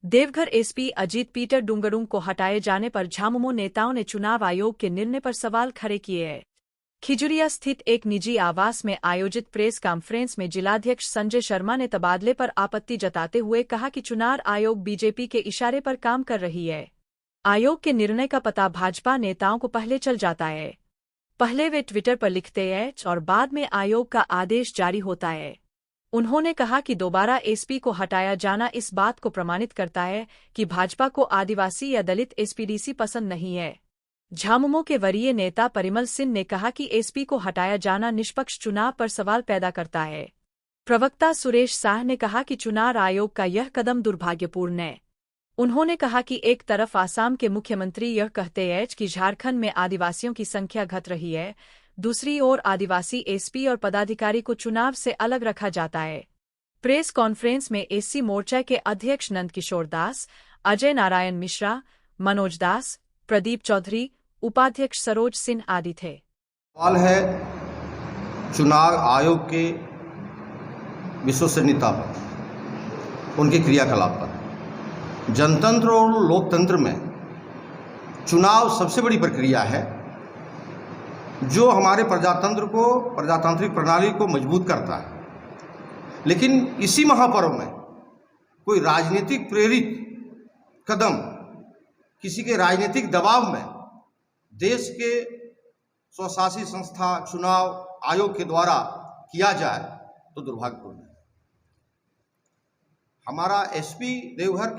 Deoghar SP Ajit Peter डुंगरुंग को हटाए जाने पर झामुमो नेताओं ने चुनाव आयोग के निर्णय पर सवाल खड़े किए हैं। खिजुरिया स्थित एक निजी आवास में आयोजित प्रेस कॉन्फ्रेंस में जिलाध्यक्ष संजय शर्मा ने तबादले पर आपत्ति जताते हुए कहा कि चुनाव आयोग बीजेपी के इशारे पर काम कर रही है। आयोग के निर्णय का पता भाजपा नेताओं को पहले चल जाता है। पहले वे ट्विटर पर लिखते हैं और बाद में आयोग का आदेश जारी होता है। उन्होंने कहा कि दोबारा एसपी को हटाया जाना इस बात को प्रमाणित करता है कि भाजपा को आदिवासी या दलित एसपीडीसी पसंद नहीं है। झामुमो के वरीय नेता परिमल सिंह ने कहा कि एसपी को हटाया जाना निष्पक्ष चुनाव पर सवाल पैदा करता है। प्रवक्ता सुरेश साह ने कहा कि चुनाव आयोग का यह कदम दुर्भाग्यपूर्ण है। उन्होंने कहा कि एक तरफ आसाम के मुख्यमंत्री यह कहते हैं कि झारखंड में आदिवासियों की संख्या घट रही है, दूसरी ओर आदिवासी एसपी और पदाधिकारी को चुनाव से अलग रखा जाता है। प्रेस कॉन्फ्रेंस में एससी मोर्चा के अध्यक्ष नंद किशोर दास, अजय नारायण मिश्रा, मनोज दास, प्रदीप चौधरी, उपाध्यक्ष सरोज सिंह आदि थे। सवाल है चुनाव आयोग के विश्वसनीयता पर, उनके क्रियाकलाप पर। जनतंत्र और लोकतंत्र में चुनाव सबसे बड़ी प्रक्रिया है जो हमारे प्रजातांत्रिक प्रणाली को मजबूत करता है। लेकिन इसी महापर्व में कोई राजनीतिक प्रेरित कदम किसी के राजनीतिक दबाव में देश के स्वशासी संस्था चुनाव आयोग के द्वारा किया जाए तो दुर्भाग्यपूर्ण है। हमारा एसपी देवघर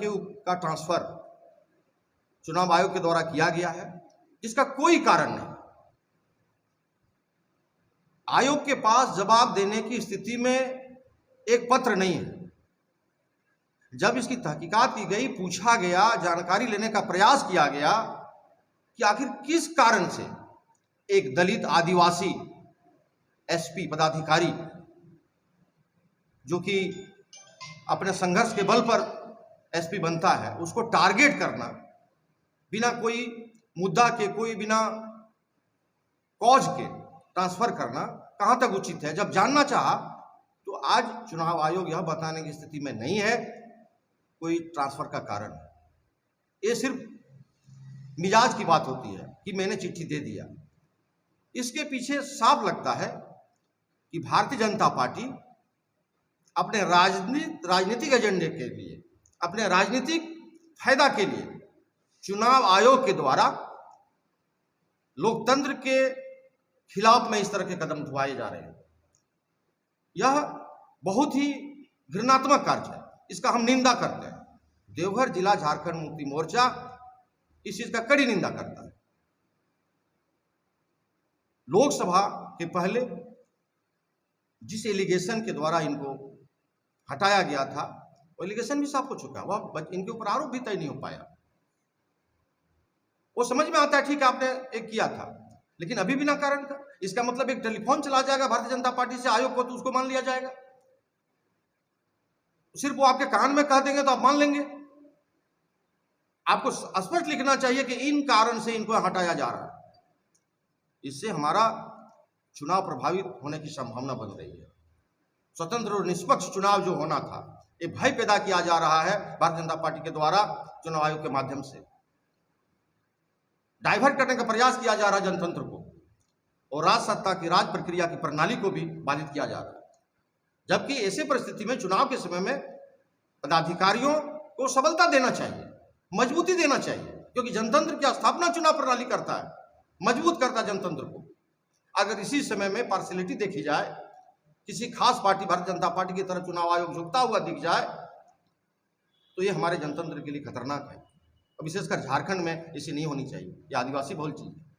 का ट्रांसफर चुनाव आयोग के द्वारा किया गया है, जिसका कोई कारण नहीं। आयोग के पास जवाब देने की स्थिति में एक पत्र नहीं है। जब इसकी तहकीकात की गई, पूछा गया, जानकारी लेने का प्रयास किया गया कि आखिर किस कारण से एक दलित आदिवासी एसपी पदाधिकारी जो कि अपने संघर्ष के बल पर एसपी बनता है, उसको टारगेट करना बिना कोई मुद्दा के, कोई बिना कॉज के ट्रांसफर करना कहां तक उचित है। जब जानना चाहा तो आज चुनाव आयोग यह बताने की स्थिति में नहीं है कोई ट्रांसफर का कारण है। ये सिर्फ मिजाज की बात होती है कि मैंने चिट्ठी दे दिया। इसके पीछे साफ लगता है कि भारतीय जनता पार्टी अपने राजनीतिक एजेंडे के लिए, अपने राजनीतिक फायदा के लिए चुनाव आयोग के द्वारा लोकतंत्र के खिलाफ में इस तरह के कदम उठाए जा रहे हैं। यह बहुत ही घृणात्मक कार्य है, इसका हम निंदा करते हैं। देवघर जिला झारखंड मुक्ति मोर्चा इस चीज का कड़ी निंदा करता है। लोकसभा के पहले जिस एलिगेशन के द्वारा इनको हटाया गया था, वो एलिगेशन भी साफ हो चुका, वह इनके ऊपर आरोप भी तय नहीं हो पाया। वो समझ में आता है, ठीक है आपने एक किया था, लेकिन अभी बिना कारण का। इसका मतलब एक टेलीफोन चला जाएगा भारतीय जनता पार्टी से आयोग को, तो उसको मान लिया जाएगा। सिर्फ वो आपके कान में कह देंगे तो आप मान लेंगे। आपको स्पष्ट लिखना चाहिए कि इन कारण से इनको हटाया जा रहा है। इससे हमारा चुनाव प्रभावित होने की संभावना बन रही है। स्वतंत्र और निष्पक्ष चुनाव जो होना था, ये भय पैदा किया जा रहा है भारतीय जनता पार्टी के द्वारा चुनाव आयोग के माध्यम से। डाइवर्ट करने का प्रयास किया जा रहा है जनतंत्र को, और राज सत्ता की, राज प्रक्रिया की प्रणाली को भी बाधित किया जा रहा है। जबकि ऐसे परिस्थिति में चुनाव के समय में पदाधिकारियों को सबलता देना चाहिए, मजबूती देना चाहिए, क्योंकि जनतंत्र की स्थापना चुनाव प्रणाली करता है, मजबूत करता है जनतंत्र को। अगर इसी समय में पार्शियलिटी देखी जाए, किसी खास पार्टी भारतीय जनता पार्टी की तरह चुनाव आयोग झुकता हुआ दिख जाए, तो ये हमारे जनतंत्र के लिए खतरनाक है। और विशेषकर झारखंड में ऐसी नहीं होनी चाहिए। ये आदिवासी बहुल चीज है।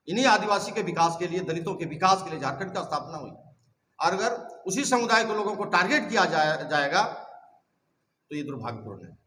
इन्हीं आदिवासी के विकास के लिए, दलितों के विकास के लिए झारखंड का स्थापना हुई। और अगर उसी समुदाय के लोगों को टारगेट किया जाएगा तो ये दुर्भाग्यपूर्ण है।